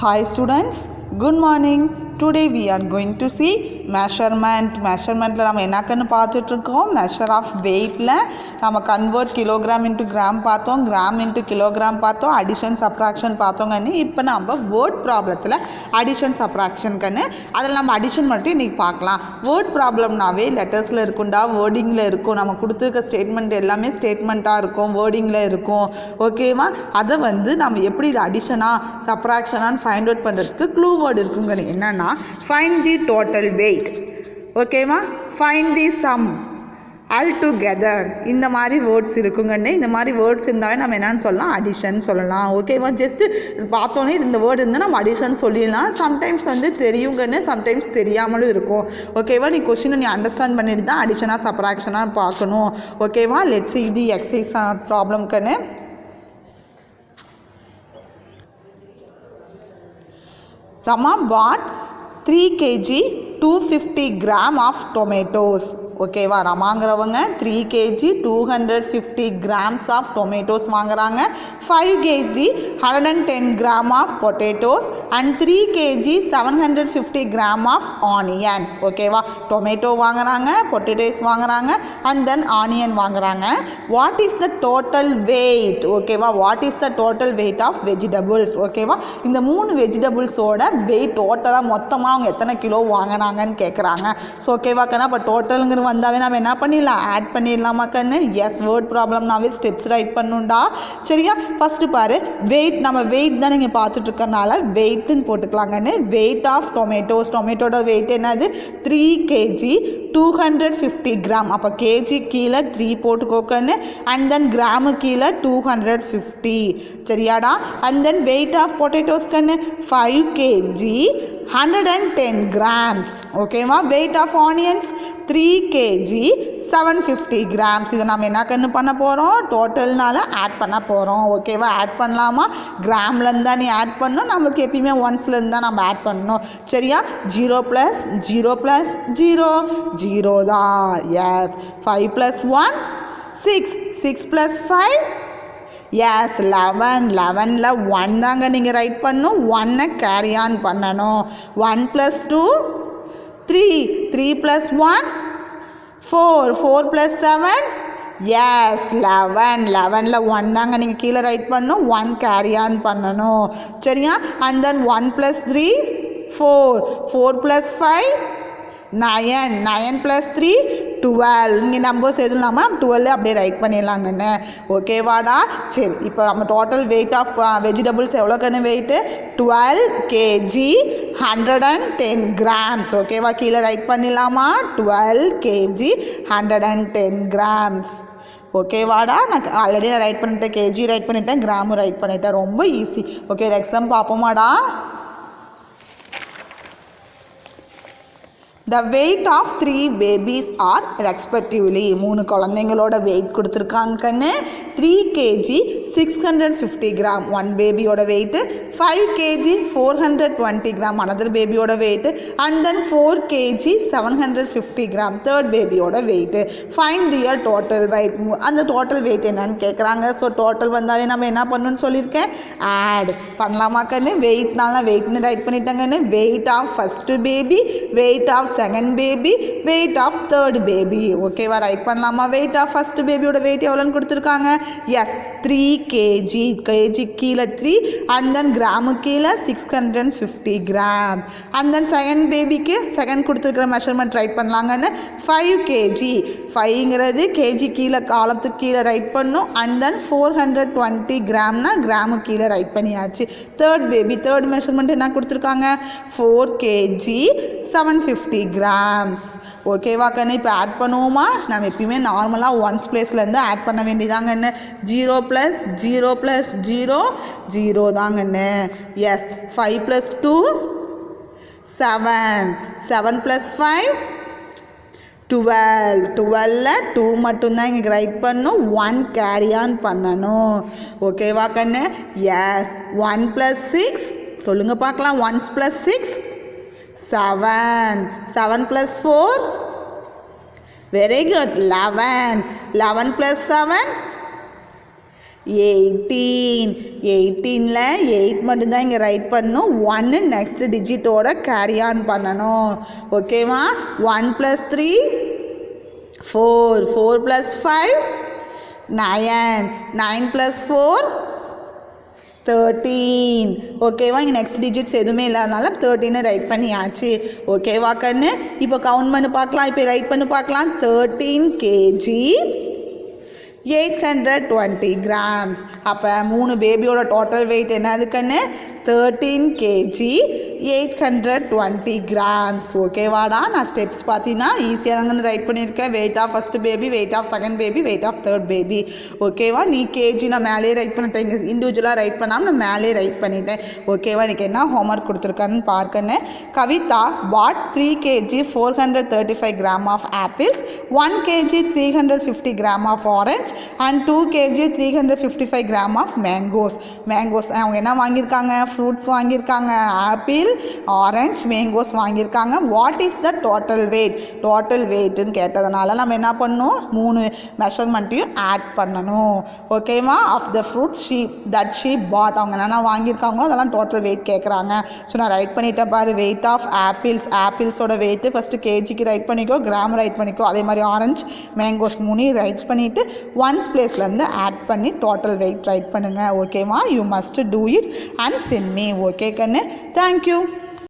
Hi students, good morning. Today we are going to see measurement நம்ம என்னக்கன்னு பார்த்துட்டு இருக்கோம். measure of weightல நம்ம convert kilogram into gram பார்த்தோம், gram into kilogram பார்த்தோம், addition subtraction பார்த்தோங்கன்னு. இப்போ நம்ம word problemல addition subtraction கன்னு அதில் நம்ம addition மட்டும் இன்னைக்கு பார்க்கலாம். word problemனாவே lettersல இருக்கும்டா, wordingல இருக்கும். நம்ம கொடுத்துருக்க ஸ்டேட்மெண்ட் எல்லாமே ஸ்டேட்மெண்ட்டாக இருக்கும், wordingல இருக்கும். ஓகேவா? அதை வந்து நம்ம எப்படி இது அடிஷனா சப்ராக்ஷனான்னு ஃபைண்ட் அவுட் பண்ணுறதுக்கு க்ளூ வேர்டு இருக்குங்க. என்னன்னா find the total weight, ஓகேவா, find the sum, all together, இந்த மாதிரி வேர்ட்ஸ் இருக்குங்கன்னு. இந்த மாதிரி வேர்ட்ஸ் இருந்தாலே நம்ம என்னன்னு சொல்லலாம், அடிஷன் சொல்லலாம். ஓகேவா? ஜஸ்ட்டு பார்த்தோன்னே இந்த வேர்டு இருந்தால் நம்ம அடிஷன் சொல்லிடலாம். சம்டைம்ஸ் வந்து தெரியுங்கன்னு, சம்டைம்ஸ் தெரியாமலும் இருக்கும். ஓகேவா? நீ கொஸ்டினை நீ அண்டர்ஸ்டாண்ட் பண்ணிட்டு தான் அடிஷனாக சப்ராக்ஷனாக பார்க்கணும். ஓகேவா? Let's see the exercise ப்ராப்ளம்கன்னு. Rama bought 3 kg 250 gram of tomatoes. ஓகேவா? ரமாங்கிறவங்க 3 kg 250 grams of tomatoes வாங்குறாங்க. 5 kg 110 gram of potatoes and 3 kg 750 gram of onions. ஓகேவா? டொமேட்டோ வாங்குறாங்க, பொட்டேட்டோஸ் வாங்குறாங்க and then onion வாங்குறாங்க. What is the total weight? ஓகேவா? What is the total weight of vegetables? ஓகேவா? இந்த 3 வெஜிடபிள்ஸோட wait டோட்டலாக மொத்தமாக அவங்க எத்தனை கிலோ வாங்கினாங்கன்னு கேட்குறாங்க. ஸோ ஓகேவா கண்ணா? அப்போ டோட்டலுங்கிற வந்தாவே நம்ம என்ன பண்ணிடலாம், ஆட் பண்ணிடலாமா கண்ணு? எஸ், வேர்ட் ப்ராப்ளம்னாவே ஸ்டெப்ஸ் ரைட் பண்ணுண்டா. சரியா? ஃபஸ்ட்டு பாரு, வெயிட். நம்ம வெயிட் தான் நீங்கள் பார்த்துட்டு இருக்கறனால வெயிட்டுன்னு போட்டுக்கலாங்கன்னு. வெயிட் ஆஃப் டொமேட்டோஸ், டொமேட்டோட வெயிட் என்னது? 3 kg 250 gram. அப்போ கேஜி கீழே 3 போட்டுக்கோக்கன்னு. அண்ட் தென் கிராமு கீழே 250. சரியாடா? And then weight of potatoes கண்ணு 5 kg 110 grams. ஓகேவா? Weight of onions 3 kg 750 grams. இதை நம்ம என்ன கண்ணு பண்ண போகிறோம்? டோட்டல்னால ஆட் பண்ண போகிறோம். ஓகேவா? ஆட் பண்ணலாமா? கிராம்லேருந்து தான் நீ ஆட் பண்ணணும். நம்மளுக்கு எப்பயுமே ஒன்ஸ்லேருந்து தான் நம்ம ஆட் பண்ணணும். சரியா? 0 + 0 + 0 0 தான். எஸ். 5 + 1 6 6 + 5 எஸ் 11. 11ல் 1 தாங்க நீங்கள் ரைட் பண்ணணும். 1 கேரி ஆன் பண்ணணும். 1 + 2 3 3 + 1 4 4 + 7 எஸ் 11. 11ல் 1 தாங்க நீங்கள் கீழே ரைட் பண்ணணும். 1 கேரி ஆன் பண்ணணும். சரியா? And then 1 + 3 4 4 + 5 9 9 + 3 12. இங்கே நம்பர்ஸ் எதுவும் இல்லாமல் 12 அப்படியே ரைட் பண்ணிடலாங்கண்ணே. ஓகேவாடா? சரி, இப்போ நம்ம டோட்டல் வெயிட் ஆஃப் வெஜிடபிள்ஸ் எவ்வளோக்கண்ணு வெயிட்டு? 12 kg 110 grams. ஓகேவா? கீழே ரைட் பண்ணிடலாமா? 12 kg 110 grams. ஓகேவாடா? நான் ஆல்ரெடி ரைட் பண்ணிட்டேன், கேஜி ரைட் பண்ணிட்டேன், கிராமு ரைட் பண்ணிட்டேன். ரொம்ப ஈஸி. ஓகே, எக்ஸாம் பார்ப்போமாடா? The weight of 3 babies are respectively. 3 குழந்தைங்களோட வெயிட் கொடுத்துருக்காங்கன்னு. 3 kg 650 gram ஒன் பேபியோட வெயிட்டு, 5 kg 420 gram another பேபியோட weight, and then 4 kg 750 gram third பேபியோட வெயிட்டு. Find their total weight. அந்த டோட்டல் வெயிட் என்னன்னு கேட்குறாங்க. ஸோ டோட்டல் வந்தாவே நம்ம என்ன பண்ணணும்னு சொல்லியிருக்கேன், ஆட் பண்ணலாமாக்கன்னு. வெயிட்னால வெயிட்னு ரைட் பண்ணிட்டாங்கன்னு. Weight of first baby, weight of second baby, weight of third baby. ஓகேவா? ரைட் பண்ணலாமா? வெயிட் ஆஃப் ஃபஸ்ட் பேபியோட வெயிட் எவ்வளோன்னு கொடுத்துருக்காங்க? S 3 kg. கேஜி கீழே 3 அண்ட் தென் கிராமு கீழே 650 gram. அண்ட் தென் செகண்ட் பேபிக்கு செகண்ட் கொடுத்துருக்கிற மெஷர்மெண்ட் ரைட் பண்ணலாங்கன்னு. 5 kg. 5ங்கிறது கேஜி கீழே காலத்துக்கு கீழே ரைட் பண்ணும். அண்ட் தென் 420 gramனா கிராமு கீழே ரைட் பண்ணியாச்சு. தேர்ட் பேபி தேர்ட் மெஷர்மெண்ட் என்ன கொடுத்துருக்காங்க? 4 kg 750 grams. ஓகேவா கண்ணு? இப்போ ஆட் பண்ணுவோமா? நம்ம எப்பயுமே நார்மலாக ஒன்ஸ் பிளேஸ்லேருந்து ஆட் பண்ண வேண்டியதாங்கன்னு. 0 + 0 + 0 0 தாங்கண்ணு. எஸ் 5 + 2 7 7 + 5 12. 12ல் 2 மட்டும்தான் இங்கே ரைட் பண்ணணும். 1 கேரி ஆன் பண்ணணும். ஓகேவா கண்ணு? எஸ் 1 + 6 சொல்லுங்கள் பார்க்கலாம். 1 + 6 7 7 + 4 வெரி குட் 11 11 + 7 18ல் 8 மட்டும்தான் இங்கே ரைட் பண்ணணும். 1 நெக்ஸ்ட் டிஜிட்டோட கேரி ஆன் பண்ணணும். ஓகேவா? 1 + 3 4 4 + 5 9 9 + 4 13. ஓகேவா? இங்கே நெக்ஸ்ட் டிஜிட்ஸ் எதுவுமே இல்லாதனால 13 ரைட் பண்ணியாச்சு. ஓகேவா கண்ணு? இப்போ கவுண்ட் பண்ணி பார்க்கலாம். இப்போ ரைட் பண்ணி பார்க்கலாம். 13 kg 820 grams. அப்போ 3 பேபியோட டோட்டல் வெயிட் என்னது கண்ணு? 13 kg 820 grams. ஓகேவாடா? நான் ஸ்டெப்ஸ் பார்த்தீங்கன்னா ஈஸியாக தாங்க ரைட் பண்ணியிருக்கேன். Weight of first baby, weight of second baby, weight of third baby. ஓகேவா? நீ கேஜி நான் மேலேயே ரைட் பண்ணிட்டேன். இங்கே இண்டிவிஜுவலாக ரைட் பண்ணாமல் நான் மேலேயே ரைட் பண்ணிட்டேன். ஓகேவா? எனக்கு என்ன ஹோம்ஒர்க் கொடுத்துருக்கான்னு பார்க்கன்னு. Kavitha bought 3 kg 435 gram of apples, 1 kg 350 gram of orange and 2 kg 355 gram of mangoes. அவங்க என்ன வாங்கியிருக்காங்க? ஃப்ரூட்ஸ் வாங்கியிருக்காங்க. ஆப்பிள், ஆரஞ்ச், மேங்கோஸ் வாங்கியிருக்காங்க. What is the total weight? Total வெயிட்னு கேட்டதுனால நம்ம என்ன பண்ணணும்? 3 மெஷர்மெண்ட்டையும் ஆட் பண்ணணும். ஓகேவா? Of the fruits she bought. அவங்க என்னென்ன வாங்கியிருக்காங்களோ அதெல்லாம் டோட்டல் வெயிட் கேட்குறாங்க. ஸோ நான் ரைட் பண்ணிட்டேன் பாரு. வெயிட் ஆஃப் ஆப்பிள்ஸோட வெயிட்டு ஃபஸ்ட்டு கேஜிக்கு ரைட் பண்ணிக்கோ, கிராம் ரைட் பண்ணிக்கோ. அதே மாதிரி ஆரஞ்ச், மேங்கோஸ் 3 ரைட் பண்ணிவிட்டு ஒன்ஸ் பிளேஸ்லேருந்து ஆட் பண்ணி டோட்டல் வெயிட் ரைட் பண்ணுங்கள். ஓகேவா? You must do it and send me. Okay கண்ணு? தேங்க்யூ.